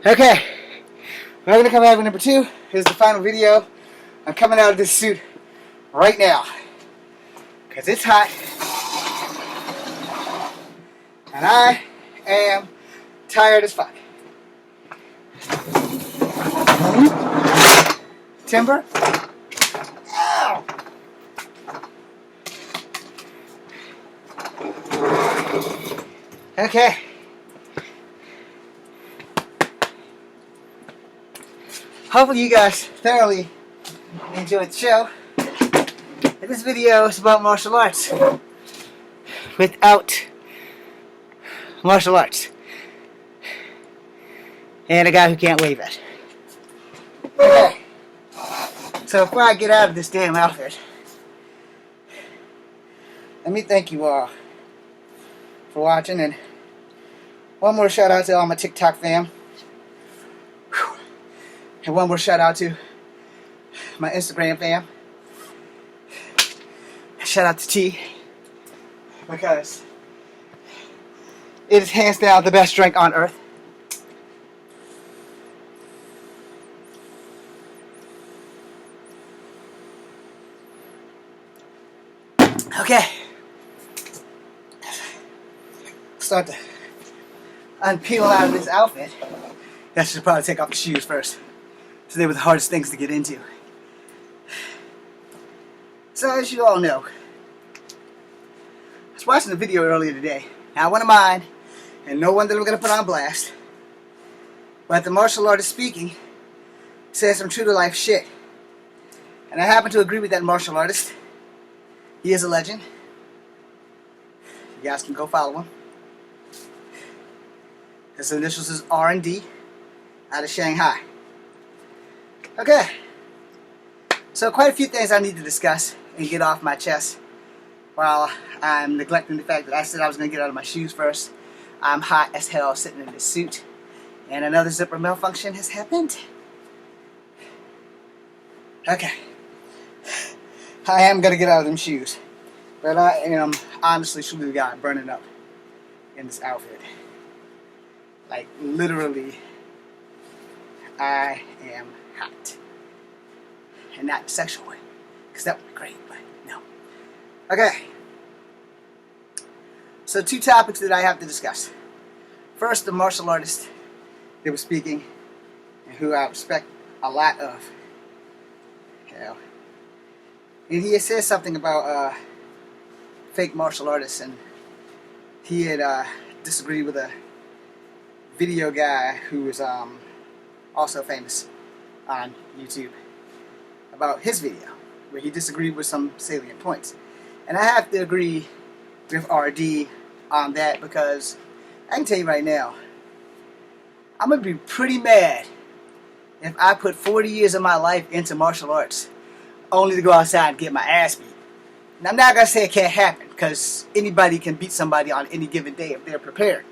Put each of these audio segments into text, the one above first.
Okay, we're going to come back with number 2. Here's the final video. I'm coming out of this suit right now because it's hot and I am tired as fuck. Timber? Ow! Okay. Hopefully you guys thoroughly enjoyed the show. And this video is about martial arts without martial arts. And a guy who can't wave it. Okay. So before I get out of this damn outfit, let me thank you all for watching, and one more shout out to all my TikTok fam. And one more shout out to my Instagram fam. Shout out to T, because it is hands down the best drink on earth. Okay. Start to unpeel out of this outfit. I should probably take off the shoes first. So they were the hardest things to get into. So as you all know, I was watching a video earlier today. Now one of mine, and no one that I'm going to put on blast, but the martial artist speaking says some true to life shit. And I happen to agree with that martial artist. He is a legend. You guys can go follow him. His initials is R&D out of Shanghai. Okay. So quite a few things I need to discuss and get off my chest while I'm neglecting the fact that I said I was going to get out of my shoes first. I'm hot as hell sitting in this suit, and another zipper malfunction has happened. Okay. I am going to get out of them shoes, but I am honestly, truly the guy burning up in this outfit. Like, literally, I am hot. And not in a sexual way, because that would be great, but no. Okay. So 2 topics that I have to discuss. First, the martial artist that was speaking, and who I respect a lot of. You know. And he said something about fake martial artists, and he had disagreed with a video guy who was also famous on YouTube about his video, where he disagreed with some salient points. And I have to agree with RD on that, because I can tell you right now, I'm going to be pretty mad if I put 40 years of my life into martial arts only to go outside and get my ass beat. And I'm not going to say it can't happen, because anybody can beat somebody on any given day if they're prepared.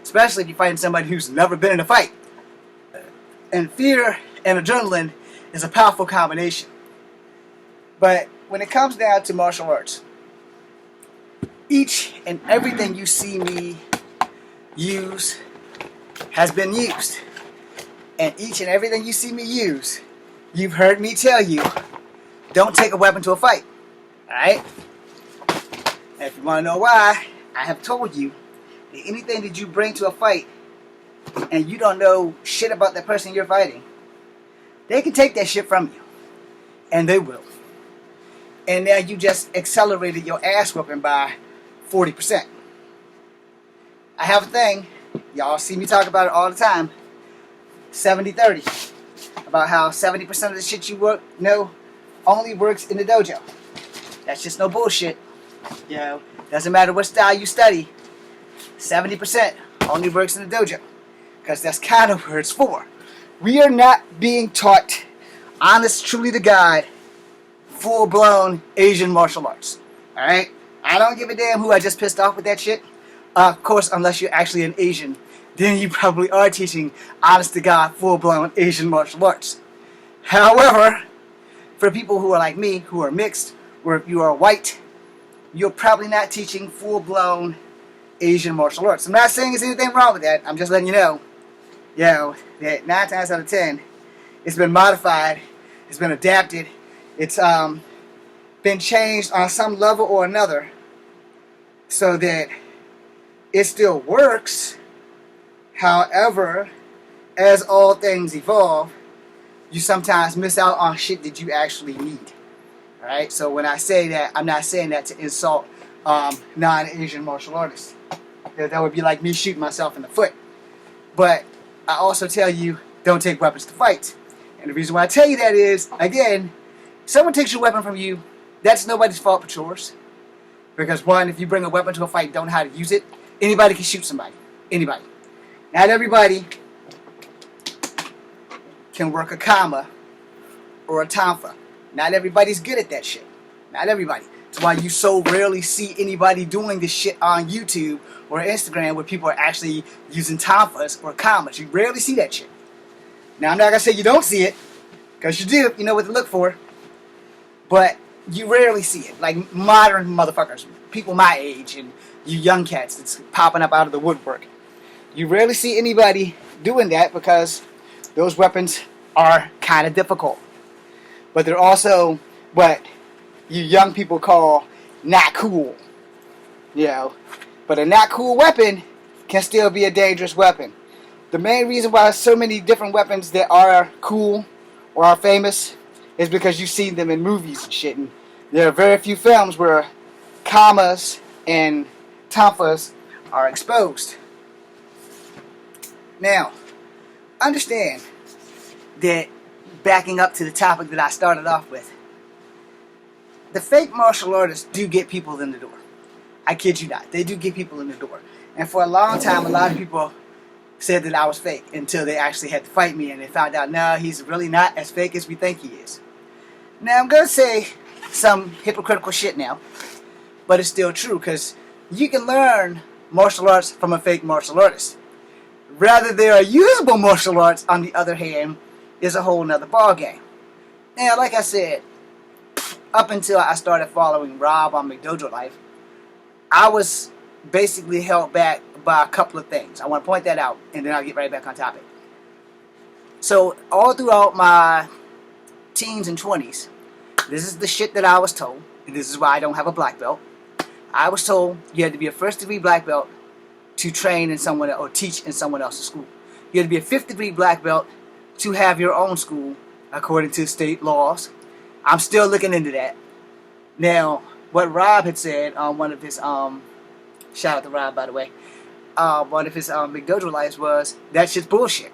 Especially if you're fighting somebody who's never been in a fight. And fear and adrenaline is a powerful combination. But when it comes down to martial arts, each and everything you see me use has been used. And each and everything you see me use, you've heard me tell you, don't take a weapon to a fight. Alright? And if you want to know why, I have told you that anything that you bring to a fight and you don't know shit about the person you're fighting, they can take that shit from you. And they will. And now you just accelerated your ass whooping by 40%. I have a thing, y'all see me talk about it all the time, 70-30. About how 70% of the shit you know only works in the dojo. That's just no bullshit. You know, doesn't matter what style you study, 70% only works in the dojo. Because that's kind of where it's for. We are not being taught, honest, truly to God, full-blown Asian martial arts. Alright? I don't give a damn who I just pissed off with that shit. Of course, unless you're actually an Asian, then you probably are teaching, honest to God, full-blown Asian martial arts. However, for people who are like me, who are mixed, or if you are white, you're probably not teaching full-blown Asian martial arts. I'm not saying there's anything wrong with that. I'm just letting you know that 9 times out of 10, it's been modified, it's been adapted, it's been changed on some level or another so that it still works. However, as all things evolve, you sometimes miss out on shit that you actually need. Alright? So when I say that, I'm not saying that to insult non-Asian martial artists. That would be like me shooting myself in the foot. But I also tell you, don't take weapons to fight. And the reason why I tell you that is, again, someone takes your weapon from you, that's nobody's fault but yours. Because one, if you bring a weapon to a fight and don't know how to use it, anybody can shoot somebody. Anybody. Not everybody can work a kama or a tanfa. Not everybody's good at that shit. Not everybody. That's why you so rarely see anybody doing this shit on YouTube or Instagram where people are actually using tanfas or kamas. You rarely see that shit. Now, I'm not going to say you don't see it, because you do. You know what to look for. But you rarely see it. Like modern motherfuckers, people my age, and you young cats that's popping up out of the woodwork. You rarely see anybody doing that because those weapons are kind of difficult. But they're also what you young people call not cool. You know. But a not cool weapon can still be a dangerous weapon. The main reason why so many different weapons that are cool or are famous is because you've seen them in movies and shit. And there are very few films where kamas and tanfas are exposed. Now, understand that, backing up to the topic that I started off with, the fake martial artists do get people in the door. I kid you not. They do get people in the door. And for a long time, a lot of people said that I was fake until they actually had to fight me and they found out, no, he's really not as fake as we think he is. Now, I'm going to say some hypocritical shit now, but it's still true, because you can learn martial arts from a fake martial artist. Rather, there are usable martial arts, on the other hand, is a whole nother ballgame. Now, like I said, up until I started following Rob on McDojo Life, I was basically held back by a couple of things. I want to point that out, and then I'll get right back on topic. So, all throughout my teens and 20s, this is the shit that I was told, and this is why I don't have a black belt. I was told you had to be a first degree black belt to train in someone or teach in someone else's school. You had to be a 5th degree black belt to have your own school, according to state laws. I'm still looking into that. Now, what Rob had said on one of his, shout out to Rob, by the way, one of his McDojo Lives was, that shit's bullshit.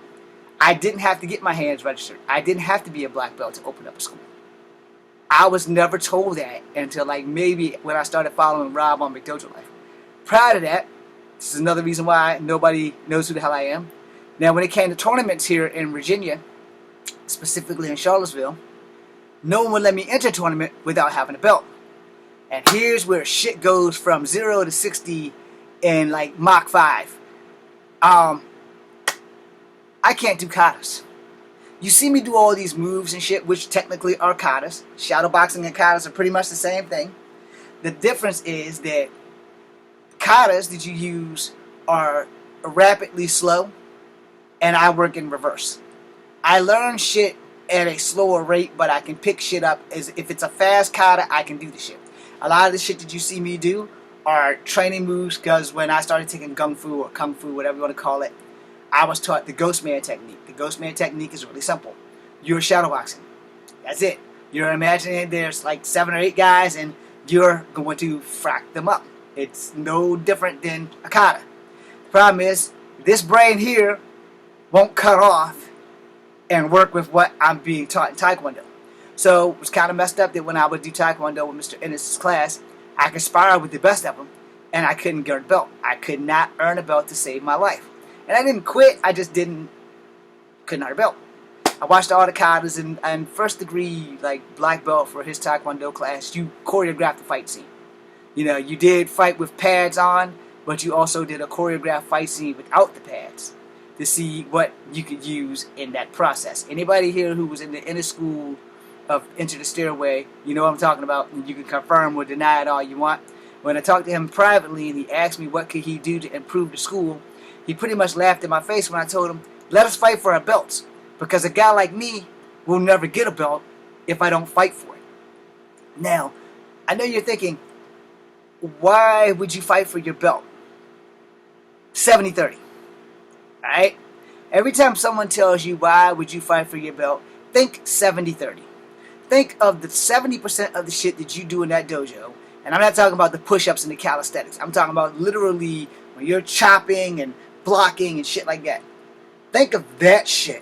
I didn't have to get my hands registered. I didn't have to be a black belt to open up a school. I was never told that until like maybe when I started following Rob on McDojo Life. Prior to that, this is another reason why nobody knows who the hell I am. Now, when it came to tournaments here in Virginia, specifically in Charlottesville, no one would let me enter a tournament without having a belt. And here's where shit goes from 0 to 60 in like Mach 5. I can't do katas. You see me do all these moves and shit, which technically are katas. Shadowboxing and katas are pretty much the same thing. The difference is that katas that you use are rapidly slow, and I work in reverse. I learn shit at a slower rate, but I can pick shit up. As if it's a fast kata, I can do the shit. A lot of the shit that you see me do are training moves, because when I started taking Gung Fu or Kung Fu, whatever you want to call it, I was taught the Ghost Man technique. The Ghost Man technique is really simple. You're shadowboxing. That's it. You're imagining there's like 7 or 8 guys, and you're going to frack them up. It's no different than a kata. The problem is, this brain here won't cut off and work with what I'm being taught in Taekwondo. So it was kind of messed up that when I would do Taekwondo with Mr. Ennis' class, I could spar with the best of them, and I couldn't get a belt. I could not earn a belt to save my life. And I didn't quit, I just couldn't earn a belt. I watched all the katas, and first degree like black belt for his Taekwondo class, you choreographed the fight scene. You know, you did fight with pads on, but you also did a choreographed fight scene without the pads to see what you could use in that process. Anybody here who was in the inner school of Enter the Stairway, you know what I'm talking about, and you can confirm or deny it all you want. When I talked to him privately and he asked me what could he do to improve the school, he pretty much laughed in my face when I told him, Let us fight for our belts. Because a guy like me will never get a belt if I don't fight for it. Now, I know you're thinking, why would you fight for your belt? 70-30. Alright? Every time someone tells you why would you fight for your belt, think 70-30. Think of the 70% of the shit that you do in that dojo. And I'm not talking about the push-ups and the calisthenics. I'm talking about literally when you're chopping and blocking and shit like that. Think of that shit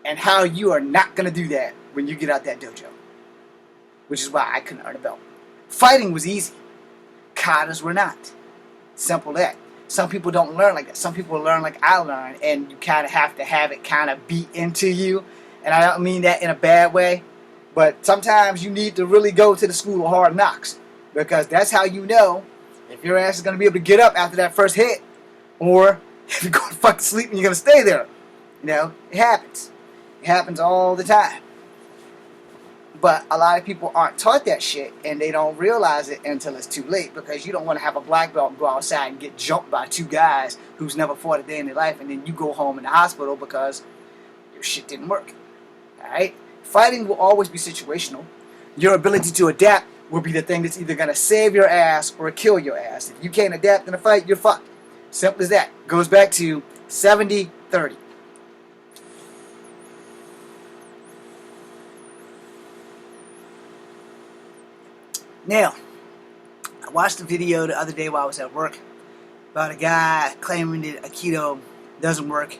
and how you are not going to do that when you get out that dojo. Which is why I couldn't earn a belt. Fighting was easy. Katas were not. Simple that. Some people don't learn like that. Some people learn like I learned, and you kind of have to have it kind of beat into you. And I don't mean that in a bad way, but sometimes you need to really go to the school of hard knocks, because that's how you know if your ass is going to be able to get up after that first hit, or if you're going to fucking sleep and you're going to stay there. You know, it happens. It happens all the time. But a lot of people aren't taught that shit, and they don't realize it until it's too late, because you don't want to have a black belt and go outside and get jumped by two guys who's never fought a day in their life, and then you go home in the hospital because your shit didn't work. Alright? Fighting will always be situational. Your ability to adapt will be the thing that's either going to save your ass or kill your ass. If you can't adapt in a fight, you're fucked. Simple as that. Goes back to 70-30. Now, I watched a video the other day while I was at work about a guy claiming that Aikido doesn't work in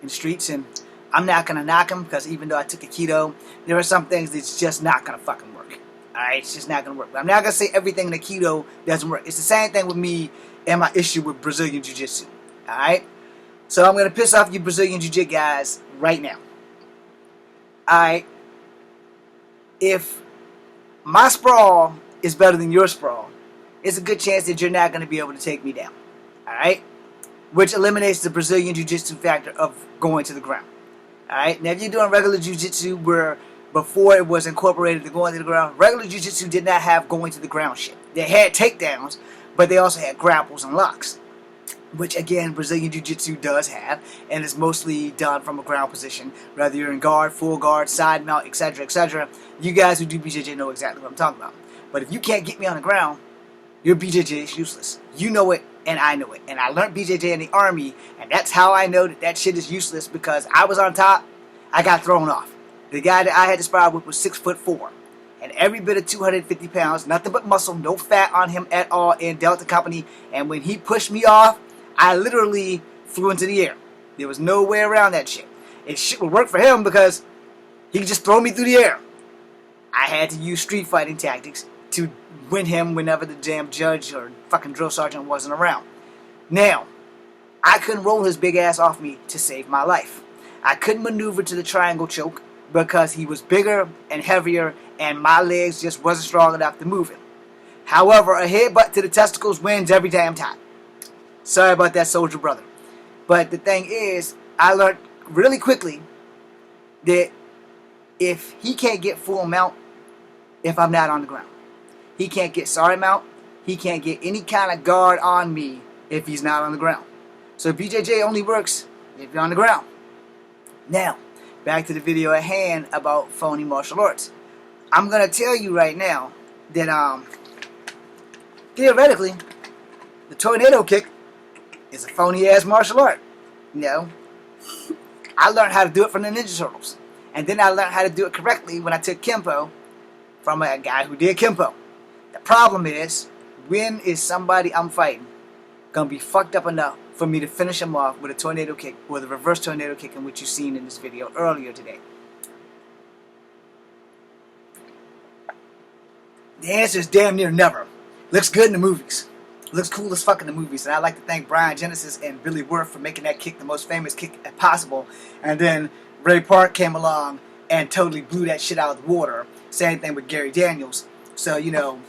the streets, and I'm not going to knock him, because even though I took Aikido, there are some things that's just not going to fucking work. Alright, it's just not going to work. But I'm not going to say everything in Aikido doesn't work. It's the same thing with me and my issue with Brazilian Jiu-Jitsu. Alright? So I'm going to piss off you Brazilian Jiu-Jitsu guys right now. Alright? If my sprawl is better than your sprawl, it's a good chance that you're not going to be able to take me down. Alright? Which eliminates the Brazilian Jiu-Jitsu factor of going to the ground. Alright? Now if you're doing regular Jiu-Jitsu where before it was incorporated to going to the ground, regular Jiu-Jitsu did not have going to the ground shit. They had takedowns, but they also had grapples and locks. Which again, Brazilian Jiu-Jitsu does have, and it's mostly done from a ground position. Whether you're in guard, full guard, side mount, etc., etc. You guys who do BJJ know exactly what I'm talking about. But if you can't get me on the ground, your BJJ is useless. You know it, and I know it. And I learned BJJ in the Army, and that's how I know that that shit is useless, because I was on top, I got thrown off. The guy that I had to spar with was 6'4", and every bit of 250 pounds, nothing but muscle, no fat on him at all in Delta Company. And when he pushed me off, I literally flew into the air. There was no way around that shit. It shit would work for him because he could just throw me through the air. I had to use street fighting tactics to win him whenever the damn judge or fucking drill sergeant wasn't around. Now, I couldn't roll his big ass off me to save my life. I couldn't maneuver to the triangle choke because he was bigger and heavier, and my legs just wasn't strong enough to move him. However, a headbutt to the testicles wins every damn time. Sorry about that, soldier brother. But the thing is, I learned really quickly that if he can't get full mount if I'm not on the ground, he can't get sorry mount, he can't get any kind of guard on me if he's not on the ground. So BJJ only works if you're on the ground. Now, back to the video at hand about phony martial arts. I'm going to tell you right now that theoretically, the tornado kick is a phony ass martial art. You know, I learned how to do it from the Ninja Turtles, and then I learned how to do it correctly when I took Kempo from a guy who did Kempo. The problem is, when is somebody I'm fighting gonna be fucked up enough for me to finish him off with a tornado kick, or the reverse tornado kick in which you've seen in this video earlier today? The answer is damn near never. Looks good in the movies. Looks cool as fuck in the movies, and I'd like to thank Brian Genesis and Billy Worth for making that kick the most famous kick possible. And then Ray Park came along and totally blew that shit out of the water. Same thing with Gary Daniels. So, you know,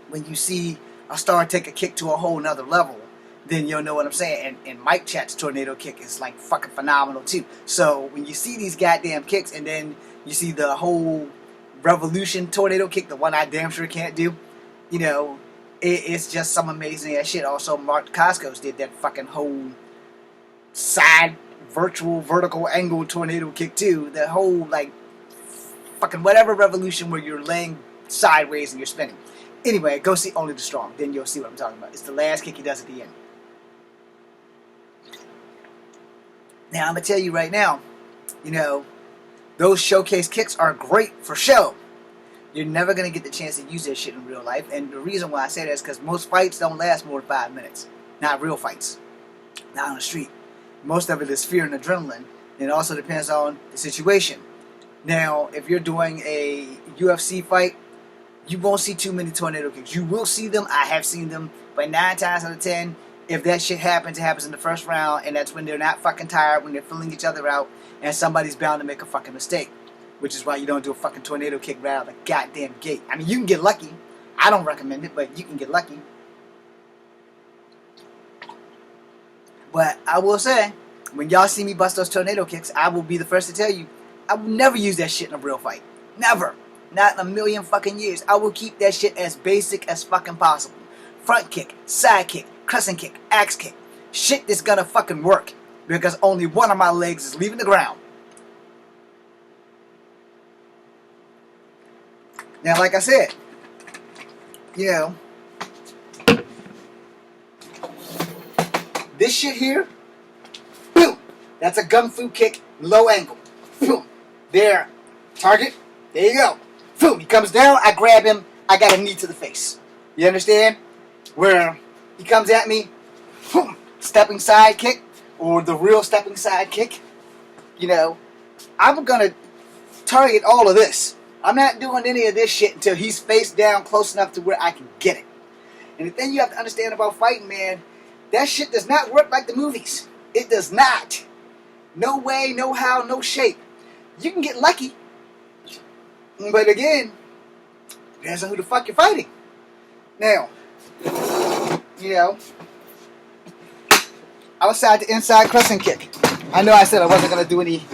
when you see a star take a kick to a whole nother level, then you'll know what I'm saying. And Mike Chat's tornado kick is like fucking phenomenal too. So when you see these goddamn kicks, and then you see the whole Revolution tornado kick, the one I damn sure can't do, you know, it's just some amazing ass shit. Also, Mark Coscos did that fucking whole side virtual vertical angle tornado kick too. The whole like fucking whatever revolution where you're laying sideways and you're spinning. Anyway, go see Only the Strong. Then you'll see what I'm talking about. It's the last kick he does at the end. Now, I'm going to tell you right now, you know, those showcase kicks are great for show. You're never going to get the chance to use that shit in real life. And the reason why I say that is because most fights don't last more than 5 minutes. Not real fights. Not on the street. Most of it is fear and adrenaline. And it also depends on the situation. Now, if you're doing a UFC fight, you won't see too many tornado kicks. You will see them. I have seen them. But 9 times out of 10, if that shit happens, it happens in the first round. And that's when they're not fucking tired, when they're filling each other out. And somebody's bound to make a fucking mistake. Which is why you don't do a fucking tornado kick right out of the goddamn gate. I mean, you can get lucky. I don't recommend it, but you can get lucky. But I will say, when y'all see me bust those tornado kicks, I will be the first to tell you, I will never use that shit in a real fight. Never. Not in a million fucking years. I will keep that shit as basic as fucking possible. Front kick, side kick, crescent kick, axe kick. Shit that's gonna fucking work. Because only one of my legs is leaving the ground. Now, like I said, you know, this shit here, boom, that's a gung fu kick, low angle. Boom, there, target, there you go. Boom, he comes down, I grab him, I got a knee to the face. You understand? Where he comes at me, boom, stepping side kick, or the real stepping side kick. You know, I'm going to target all of this. I'm not doing any of this shit until he's face down close enough to where I can get it. And the thing you have to understand about fighting, man, that shit does not work like the movies. It does not. No way, no how, no shape. You can get lucky. But again, depends on who the fuck you're fighting. Now, you know, outside to inside crescent kick. I know I said I wasn't going to do any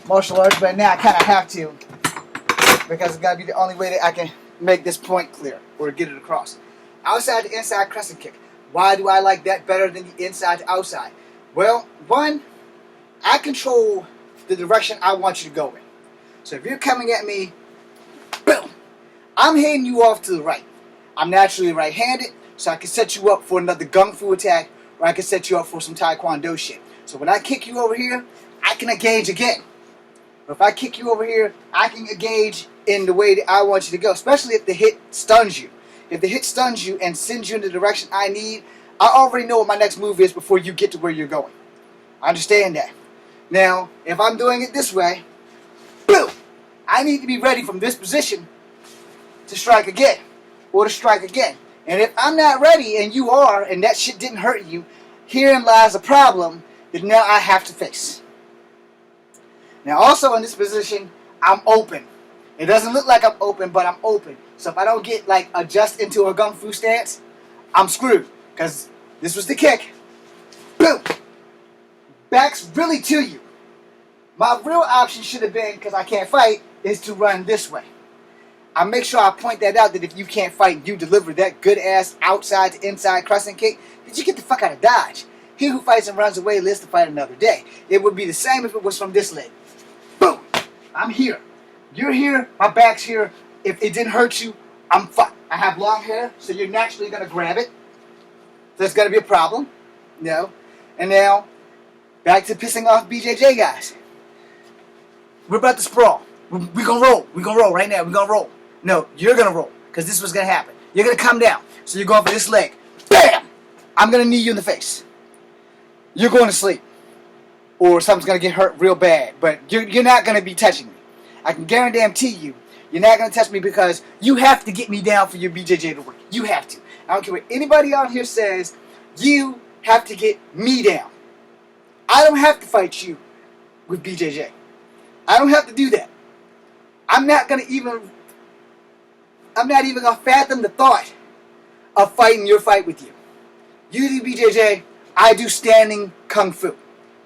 martial arts, but now I kind of have to, because it's got to be the only way that I can make this point clear or get it across. Outside to inside crescent kick. Why do I like that better than the inside to outside? Well, one, I control the direction I want you to go in. So if you're coming at me, boom, I'm heading you off to the right. I'm naturally right-handed, so I can set you up for another gung fu attack, or I can set you up for some taekwondo shit. So when I kick you over here, I can engage again. But if I kick you over here, I can engage in the way that I want you to go, especially if the hit stuns you. If the hit stuns you and sends you in the direction I need, I already know what my next move is before you get to where you're going. I understand that. Now, if I'm doing it this way, boom, I need to be ready from this position to strike again, or to strike again. And if I'm not ready, and you are, and that shit didn't hurt you, herein lies a problem that now I have to face. Now, also in this position, I'm open. It doesn't look like I'm open, but I'm open. So if I don't get, like, adjust into a gung fu stance, I'm screwed. Because this was the kick. Boom. Back's really to you. My real option should have been, because I can't fight, is to run this way. I make sure I point that out, that if you can't fight, you deliver that good-ass outside to inside crescent kick, that you get the fuck out of Dodge. He who fights and runs away lives to fight another day. It would be the same if it was from this leg. Boom. I'm here. You're here. My back's here. If it didn't hurt you, I'm fucked. I have long hair, so you're naturally going to grab it. There's going to be a problem. You know? And now, back to pissing off BJJ guys. We're about to sprawl. We're going to roll. We're going to roll right now. We're going to roll. No, you're going to roll, because this is what's going to happen. You're going to come down. So you're going for this leg. Bam! I'm going to knee you in the face. You're going to sleep. Or something's going to get hurt real bad. But you're not going to be touching me. I can guarantee you, you're not going to touch me, because you have to get me down for your BJJ to work. You have to. I don't care what anybody out here says. You have to get me down. I don't have to fight you with BJJ. I don't have to do that. I'm not even going to fathom the thought of fighting your fight with you. You do BJJ, I do standing kung fu.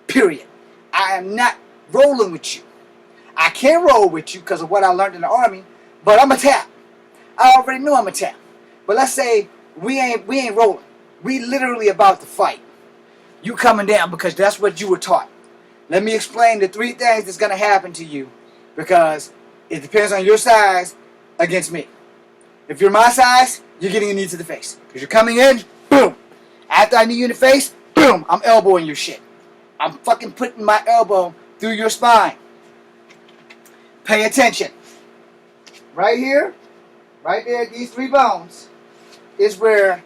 Period. I am not rolling with you. I can roll with you because of what I learned in the Army, but I'm a tap. I already know I'm a tap. But let's say we ain't rolling. We literally about to fight. You coming down because that's what you were taught. Let me explain the 3 things that's going to happen to you, because it depends on your size against me. If you're my size, you're getting a knee to the face. Because you're coming in, boom. After I knee you in the face, boom, I'm elbowing your shit. I'm fucking putting my elbow through your spine. Pay attention. Right here, right there, these 3 bones is where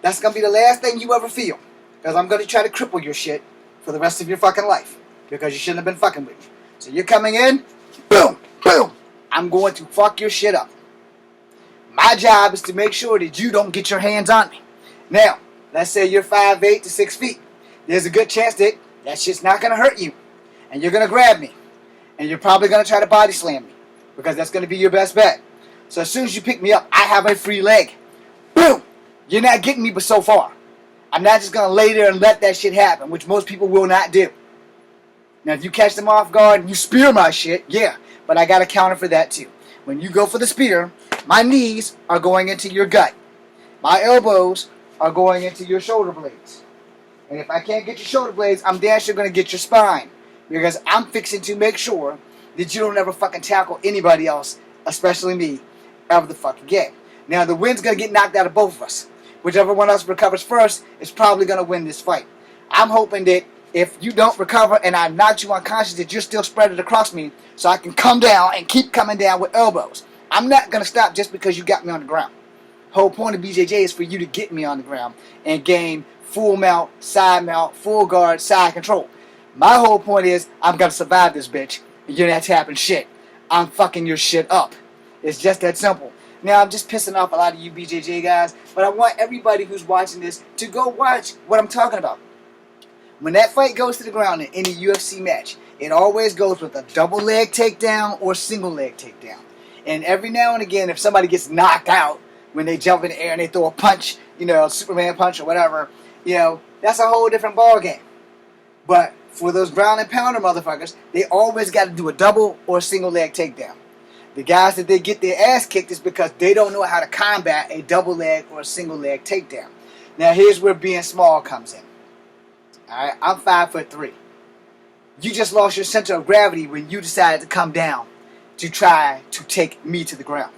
that's going to be the last thing you ever feel. Because I'm going to try to cripple your shit for the rest of your fucking life. Because you shouldn't have been fucking with me. So you're coming in, boom, boom. I'm going to fuck your shit up. My job is to make sure that you don't get your hands on me. Now, let's say you're 5'8" to 6 feet. There's a good chance that shit's not going to hurt you. And you're going to grab me. And you're probably going to try to body slam me. Because that's going to be your best bet. So as soon as you pick me up, I have a free leg. Boom! You're not getting me but so far. I'm not just going to lay there and let that shit happen, which most people will not do. Now, if you catch them off guard and you spear my shit, yeah. But I got to counter for that too. When you go for the spear, my knees are going into your gut. My elbows are going into your shoulder blades. And if I can't get your shoulder blades, I'm damn sure going to get your spine. Because I'm fixing to make sure that you don't ever fucking tackle anybody else, especially me, ever the fuck again. Now, the wind's going to get knocked out of both of us. Whichever one of us recovers first is probably going to win this fight. I'm hoping that if you don't recover and I knocked you unconscious, that you're still spread it across me so I can come down and keep coming down with elbows. I'm not going to stop just because you got me on the ground. Whole point of BJJ is for you to get me on the ground and gain full mount, full guard, side control. My whole point is I'm going to survive this bitch. You're not tapping shit. I'm fucking your shit up. It's just that simple. Now, I'm just pissing off a lot of you BJJ guys, but I want everybody who's watching this to go watch what I'm talking about. When that fight goes to the ground in any UFC match, it always goes with a double leg takedown or single leg takedown. And every now and again, if somebody gets knocked out when they jump in the air and they throw a punch, Superman punch or whatever, that's a whole different ball game. But for those ground and pounder motherfuckers, they always got to do a double or single leg takedown. The guys that they get their ass kicked is because they don't know how to combat a double leg or a single leg takedown. Now here's where being small comes in. Alright, I'm 5'3". You just lost your center of gravity when you decided to come down to try to take me to the ground.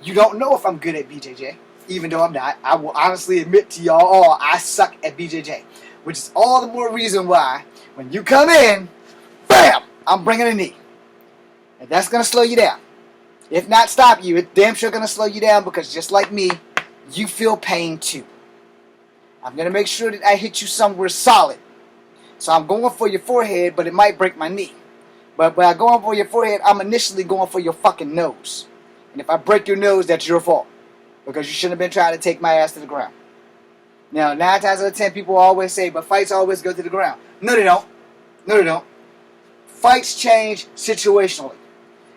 You don't know if I'm good at BJJ, even though I'm not. I will honestly admit to y'all all I suck at BJJ. Which is all the more reason why, when you come in, bam, I'm bringing a knee. And that's going to slow you down. If not stop you, it's damn sure going to slow you down because just like me, you feel pain too. I'm going to make sure that I hit you somewhere solid. So I'm going for your forehead, but it might break my knee. But when I go for your forehead, I'm initially going for your fucking nose. And if I break your nose, that's your fault. Because you shouldn't have been trying to take my ass to the ground. Now, 9 times out of 10, people always say, but fights always go to the ground. No, they don't. No, they don't. Fights change situationally.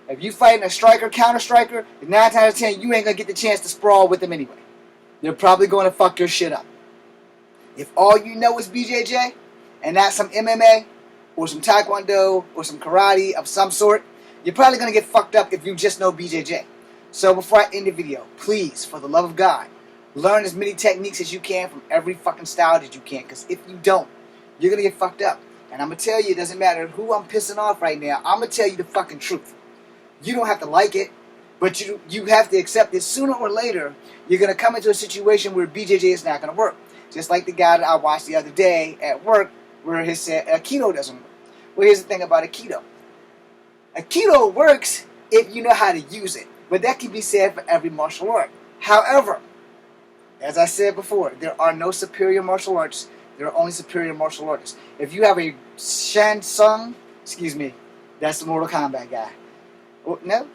If you fighting a striker, counter-striker, 9 times out of 10, you ain't going to get the chance to sprawl with them anyway. They're probably going to fuck your shit up. If all you know is BJJ, and not some MMA, or some Taekwondo, or some karate of some sort, you're probably going to get fucked up if you just know BJJ. So before I end the video, please, for the love of God, learn as many techniques as you can from every fucking style that you can. Because if you don't, you're going to get fucked up. And I'm going to tell you, it doesn't matter who I'm pissing off right now. I'm going to tell you the fucking truth. You don't have to like it, but you have to accept it. Sooner or later, you're going to come into a situation where BJJ is not going to work. Just like the guy that I watched the other day at work where he said Aikido doesn't work. Well, here's the thing about Aikido. Aikido works if you know how to use it. But that can be said for every martial art. However, as I said before, there are no superior martial arts. There are only superior martial artists. If you have a Shang Tsung, that's the Mortal Kombat guy. Oh, no?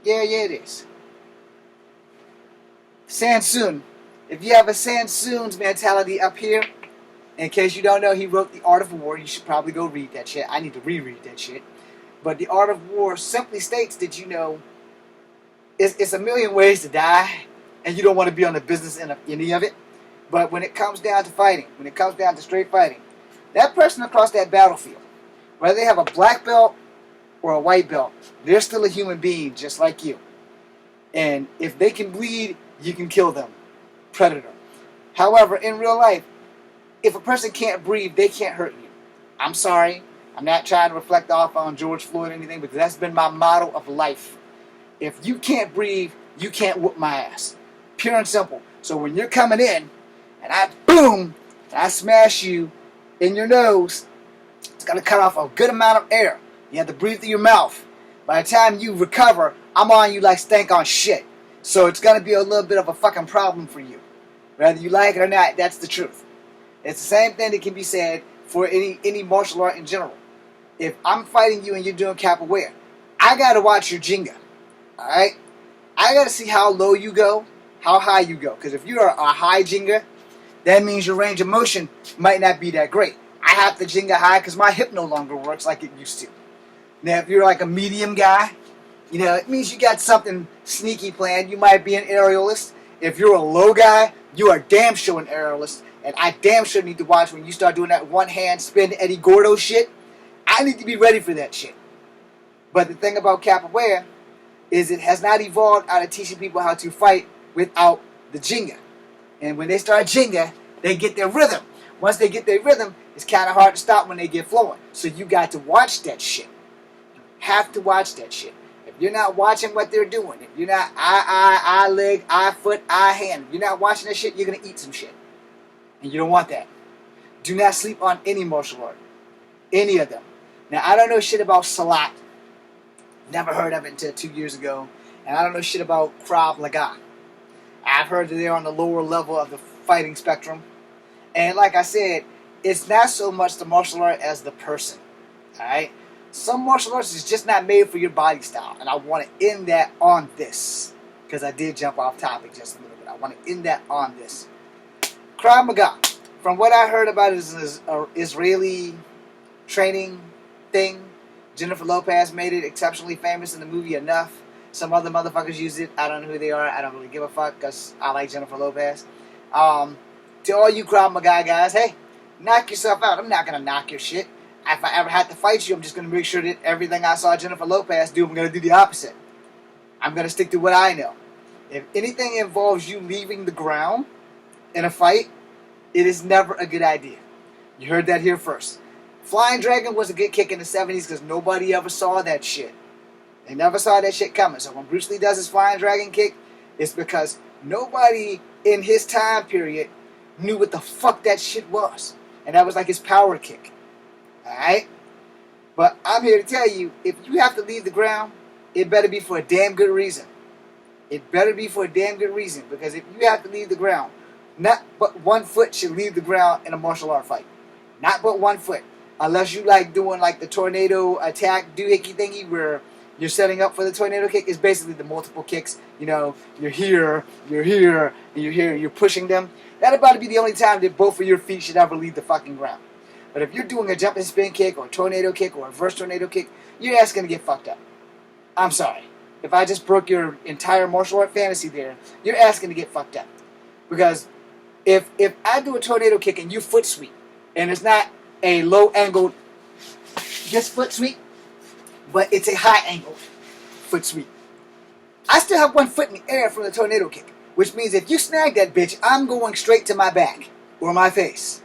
Yeah, it is. Sansun. If you have a Sansun's mentality up here, in case you don't know, he wrote The Art of War. You should probably go read that shit. I need to reread that shit. But The Art of War simply states that, it's a million ways to die, and you don't want to be on the business end of any of it. But when it comes down to fighting, when it comes down to straight fighting, that person across that battlefield, whether they have a black belt or a white belt, they're still a human being just like you. And if they can bleed, you can kill them. Predator. However, in real life, if a person can't breathe, they can't hurt you. I'm sorry. I'm not trying to reflect off on George Floyd or anything, but that's been my motto of life. If you can't breathe, you can't whoop my ass. Pure and simple. So when you're coming in, and I boom, and I smash you in your nose, it's going to cut off a good amount of air. You have to breathe through your mouth. By the time you recover, I'm on you like stank on shit. So it's going to be a little bit of a fucking problem for you. Whether you like it or not, that's the truth. It's the same thing that can be said for any martial art in general. If I'm fighting you and you're doing capoeira, I got to watch your Jenga. Alright? I got to see how low you go, how high you go. Because if you're a high Jenga, that means your range of motion might not be that great. I have to Jenga high because my hip no longer works like it used to. Now, if you're like a medium guy, you know, it means you got something sneaky planned. You might be an aerialist. If you're a low guy, you are damn sure an aerialist. And I damn sure need to watch when you start doing that one-hand spin Eddie Gordo shit. I need to be ready for that shit. But the thing about capoeira is it has not evolved out of teaching people how to fight without the Jenga. And when they start Jenga, they get their rhythm. Once they get their rhythm, it's kind of hard to stop when they get flowing. So you got to watch that shit. You have to watch that shit. If you're not watching what they're doing, if you're not eye, leg, eye, foot, eye, hand, if you're not watching that shit, you're going to eat some shit. And you don't want that. Do not sleep on any martial art. Any of them. Now, I don't know shit about Salat. Never heard of it until 2 years ago. And I don't know shit about Krav Maga. I've heard that they're on the lower level of the fighting spectrum. And like I said, it's not so much the martial art as the person. Alright? Some martial arts is just not made for your body style. And I want to end that on this. Because I did jump off topic just a little bit. I want to end that on this. Krav Maga. From what I heard about it is an Israeli training thing. Jennifer Lopez made it exceptionally famous in the movie Enough. Some other motherfuckers use it. I don't know who they are. I don't really give a fuck because I like Jennifer Lopez. To all you Krav Maga guys, hey, knock yourself out. I'm not going to knock your shit. If I ever had to fight you, I'm just going to make sure that everything I saw Jennifer Lopez do, I'm going to do the opposite. I'm going to stick to what I know. If anything involves you leaving the ground in a fight, it is never a good idea. You heard that here first. Flying Dragon was a good kick in the 70s because nobody ever saw that shit. They never saw that shit coming. So when Bruce Lee does his Flying Dragon kick, it's because nobody in his time period knew what the fuck that shit was. And that was like his power kick. Alright? But I'm here to tell you, if you have to leave the ground, it better be for a damn good reason. It better be for a damn good reason. Because if you have to leave the ground, not but 1 foot should leave the ground in a martial art fight. Not but 1 foot. Unless you like doing like the tornado attack doohickey thingy where you're setting up for the tornado kick. It's basically the multiple kicks. You know, you're here, and you're here, you're pushing them. That'll about to be the only time that both of your feet should ever leave the fucking ground. But if you're doing a jump and spin kick or a tornado kick or a reverse tornado kick, your ass is going to get fucked up. I'm sorry. If I just broke your entire martial art fantasy there, your ass is going to get fucked up. Because if I do a tornado kick and you foot sweep, and it's not a low angled just foot sweep, but it's a high angled foot sweep, I still have 1 foot in the air from the tornado kick, which means if you snag that bitch, I'm going straight to my back or my face.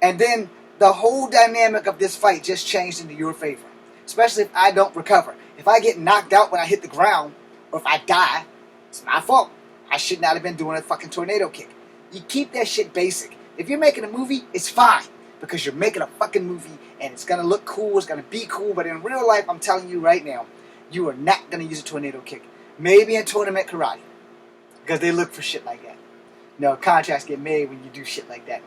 And then the whole dynamic of this fight just changed into your favor, especially if I don't recover. If I get knocked out when I hit the ground, or if I die, it's my fault. I should not have been doing a fucking tornado kick. You keep that shit basic. If you're making a movie, it's fine. Because you're making a fucking movie and it's going to look cool, it's going to be cool, but in real life, I'm telling you right now, you are not going to use a tornado kick. Maybe in tournament karate. Because they look for shit like that. You know, contracts get made when you do shit like that.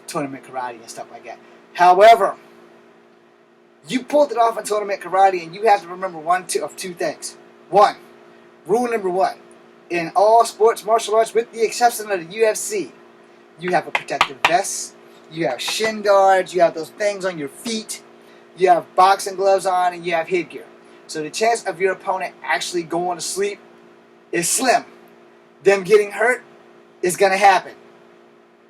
Tournament karate and stuff like that. However, you pulled it off in tournament karate and you have to remember two things. One, rule number 1. In all sports martial arts, with the exception of the UFC, you have a protective vest. You have shin guards, you have those things on your feet, you have boxing gloves on, and you have headgear. So the chance of your opponent actually going to sleep is slim. Them getting hurt is going to happen.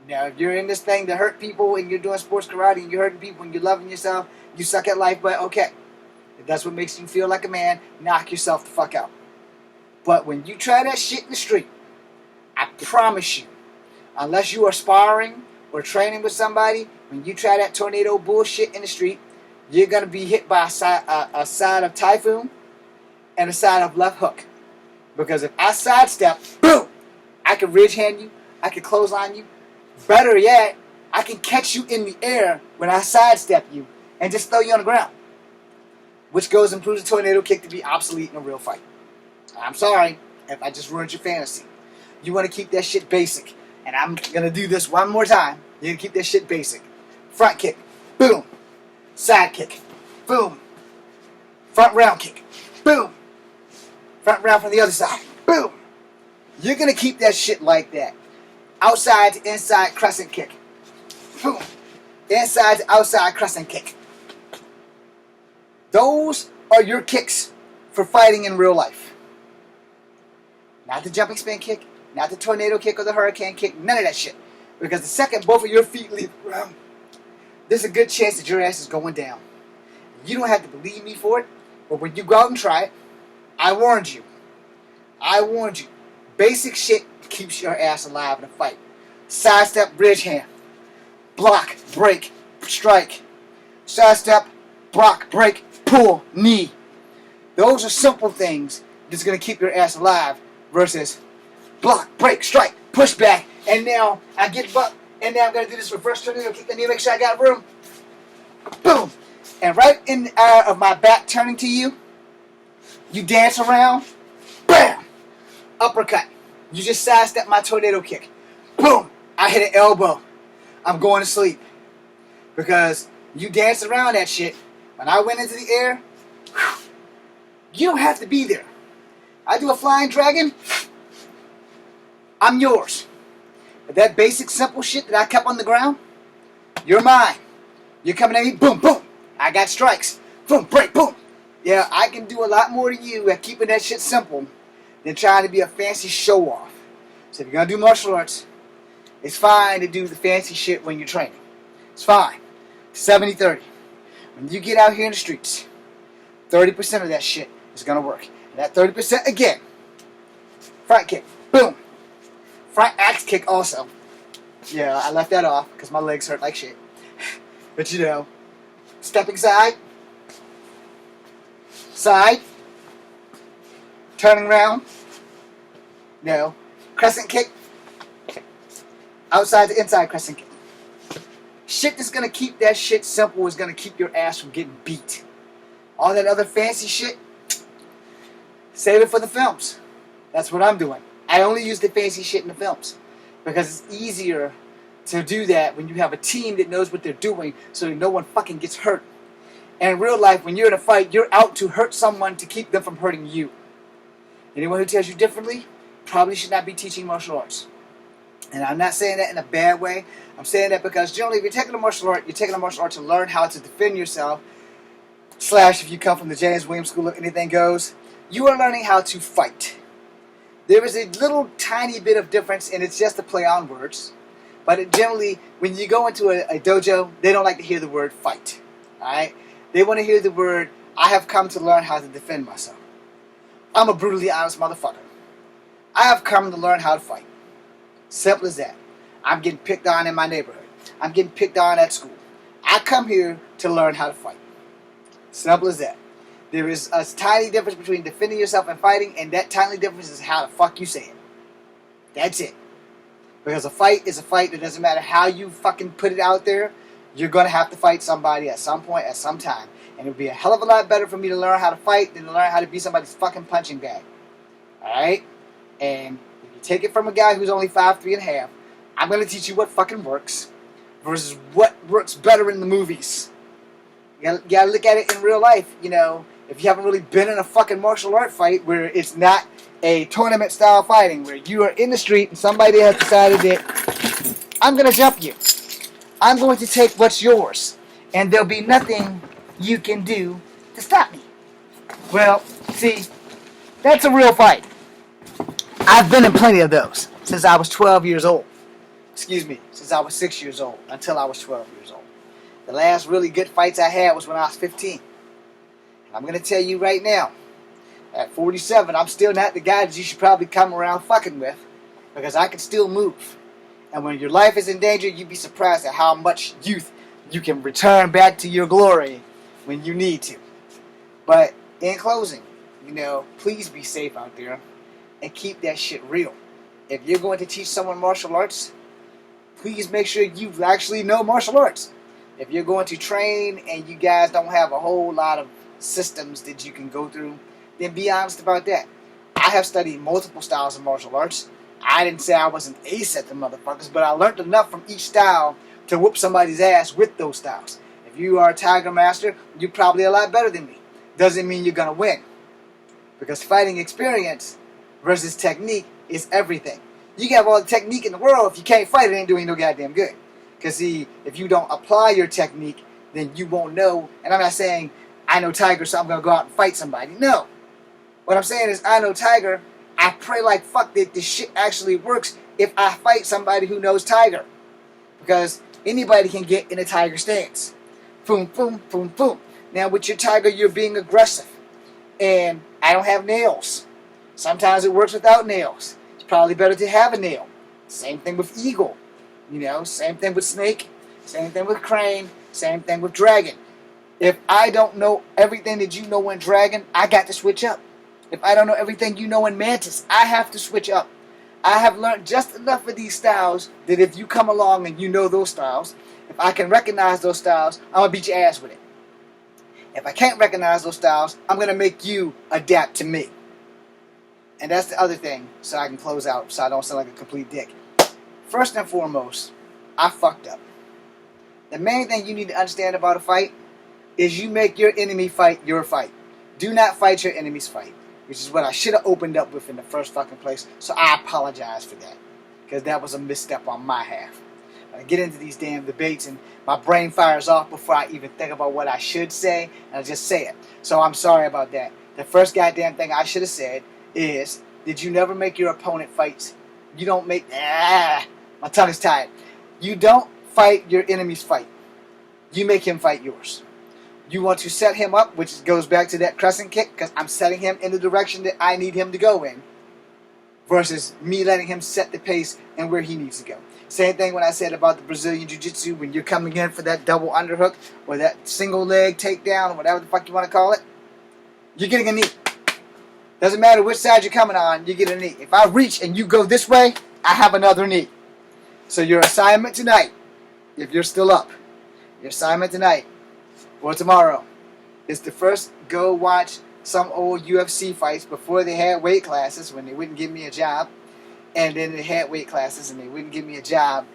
Now, if you're in this thing to hurt people and you're doing sports karate and you're hurting people and you're loving yourself, you suck at life, but okay. If that's what makes you feel like a man, knock yourself the fuck out. But when you try that shit in the street, I promise you, unless you are sparring or training with somebody, when you try that tornado bullshit in the street, you're going to be hit by a side of typhoon and a side of left hook. Because if I sidestep, boom, I can ridge hand you, I can clothesline you. Better yet, I can catch you in the air when I sidestep you and just throw you on the ground. Which goes and proves the tornado kick to be obsolete in a real fight. I'm sorry if I just ruined your fantasy. You want to keep that shit basic. And I'm going to do this one more time. You're going to keep that shit basic. Front kick, boom. Side kick, boom. Front round kick, boom. Front round from the other side, boom. You're going to keep that shit like that. Outside to inside crescent kick, boom. Inside to outside crescent kick. Those are your kicks for fighting in real life. Not the jumping spin kick, not the tornado kick or the hurricane kick, none of that shit. Because the second both of your feet leave the ground, there's a good chance that your ass is going down. You don't have to believe me for it, but when you go out and try it, I warned you. I warned you. Basic shit keeps your ass alive in a fight. Sidestep, bridge hand. Block, break, strike. Sidestep, block, break, pull, knee. Those are simple things that's going to keep your ass alive versus block, break, strike, push back, and now I get bucked, and now I'm going to do this reverse tornado kick the knee, make sure I got room. Boom. And right in the eye of my back turning to you, you dance around, bam, uppercut. You just sidestep my tornado kick. Boom, I hit an elbow. I'm going to sleep. Because you dance around that shit. When I went into the air, whew, you don't have to be there. I do a flying dragon, I'm yours. But that basic simple shit that I kept on the ground, you're mine. You're coming at me, boom, boom. I got strikes. Boom, break, boom. Yeah, I can do a lot more to you at keeping that shit simple than trying to be a fancy show-off. So if you're going to do martial arts, it's fine to do the fancy shit when you're training. It's fine. 70-30. When you get out here in the streets, 30% of that shit is going to work. And that 30%, again, front kick, boom. Front axe kick also. Yeah, I left that off because my legs hurt like shit. But you know, stepping side, side, turning around, no, crescent kick, outside to inside crescent kick. Shit that's going to keep that shit simple is going to keep your ass from getting beat. All that other fancy shit, save it for the films. That's what I'm doing. I only use the fancy shit in the films because it's easier to do that when you have a team that knows what they're doing so that no one fucking gets hurt. And in real life, when you're in a fight, you're out to hurt someone to keep them from hurting you. Anyone who tells you differently probably should not be teaching martial arts. And I'm not saying that in a bad way. I'm saying that because generally if you're taking a martial art, you're taking a martial art to learn how to defend yourself. / if you come from the James Williams School of Anything Goes, you are learning how to fight. There is a little tiny bit of difference, and it's just a play on words. But generally, when you go into a dojo, they don't like to hear the word fight. Alright? They want to hear the word, I have come to learn how to defend myself. I'm a brutally honest motherfucker. I have come to learn how to fight. Simple as that. I'm getting picked on in my neighborhood. I'm getting picked on at school. I come here to learn how to fight. Simple as that. There is a tiny difference between defending yourself and fighting, and that tiny difference is how the fuck you say it. That's it. Because a fight is a fight. It doesn't matter how you fucking put it out there. You're going to have to fight somebody at some point, at some time. And it would be a hell of a lot better for me to learn how to fight than to learn how to be somebody's fucking punching bag. Alright? And if you take it from a guy who's only 5'3½", I'm going to teach you what fucking works versus what works better in the movies. You gotta look at it in real life, you know. If you haven't really been in a fucking martial art fight where it's not a tournament style fighting, where you are in the street and somebody has decided that I'm going to jump you. I'm going to take what's yours. And there'll be nothing you can do to stop me. Well, see, that's a real fight. I've been in plenty of those since I was 12 years old. Excuse me, since I was 6 years old until I was 12 years old. The last really good fights I had was when I was 15. And I'm going to tell you right now, at 47, I'm still not the guy that you should probably come around fucking with because I can still move. And when your life is in danger, you'd be surprised at how much youth you can return back to your glory when you need to. But in closing, please be safe out there and keep that shit real. If you're going to teach someone martial arts, please make sure you actually know martial arts. If you're going to train and you guys don't have a whole lot of systems that you can go through, then be honest about that. I have studied multiple styles of martial arts. I didn't say I was an ace at the motherfuckers, but I learned enough from each style to whoop somebody's ass with those styles. If you are a Tiger Master, you're probably a lot better than me. Doesn't mean you're going to win. Because fighting experience versus technique is everything. You can have all the technique in the world. If you can't fight, it ain't doing no goddamn good. Because see, if you don't apply your technique, then you won't know. And I'm not saying, I know Tiger, so I'm going to go out and fight somebody. No. What I'm saying is, I know Tiger. I pray like fuck that this shit actually works if I fight somebody who knows Tiger. Because anybody can get in a Tiger stance. Boom, boom, boom, boom. Now with your Tiger, you're being aggressive. And I don't have nails. Sometimes it works without nails. It's probably better to have a nail. Same thing with eagle. Same thing with snake. Same thing with crane. Same thing with dragon. If I don't know everything that you know in dragon, I got to switch up. If I don't know everything you know in mantis, I have to switch up. I have learned just enough of these styles that if you come along and you know those styles, if I can recognize those styles, I'm going to beat your ass with it. If I can't recognize those styles, I'm going to make you adapt to me. And that's the other thing, so I can close out, so I don't sound like a complete dick. First and foremost, I fucked up. The main thing you need to understand about a fight is you make your enemy fight your fight. Do not fight your enemy's fight. Which is what I should have opened up with in the first fucking place. So I apologize for that. Because that was a misstep on my half. I get into these damn debates and my brain fires off before I even think about what I should say. And I just say it. So I'm sorry about that. The first goddamn thing I should have said is, did you never make your opponent fight? You don't make... my tongue is tied. You don't fight your enemy's fight. You make him fight yours. You want to set him up, which goes back to that crescent kick, because I'm setting him in the direction that I need him to go in, versus me letting him set the pace and where he needs to go. Same thing when I said about the Brazilian Jiu-Jitsu, when you're coming in for that double underhook, or that single leg takedown, or whatever the fuck you want to call it, you're getting a knee. Doesn't matter which side you're coming on, you get a knee. If I reach and you go this way, I have another knee. So your assignment tonight, if you're still up, your assignment tonight, or tomorrow, is to first go watch some old UFC fights before they had weight classes when they wouldn't give me a job, and then they had weight classes and they wouldn't give me a job.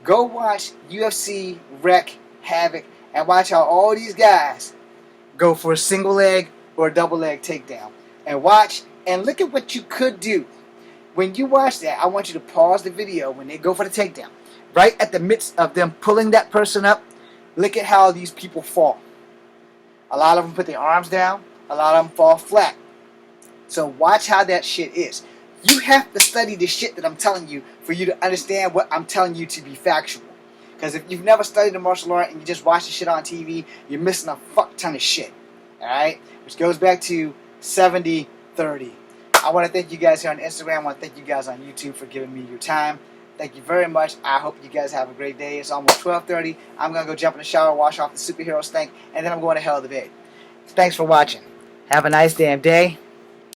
Go watch UFC, Rec, Havoc, and watch how all these guys go for a single leg or a double leg takedown. And watch and look at what you could do. When you watch that, I want you to pause the video when they go for the takedown. Right at the midst of them pulling that person up, look at how these people fall. A lot of them put their arms down. A lot of them fall flat. So watch how that shit is. You have to study the shit that I'm telling you for you to understand what I'm telling you to be factual. Because if you've never studied a martial art and you just watch the shit on TV, you're missing a fuck ton of shit. Alright? Which goes back to 70-30. I want to thank you guys here on Instagram. I want to thank you guys on YouTube for giving me your time. Thank you very much. I hope you guys have a great day. It's almost 12:30. I'm going to go jump in the shower, wash off the superhero stink, and then I'm going to hell to bed. Thanks for watching. Have a nice damn day.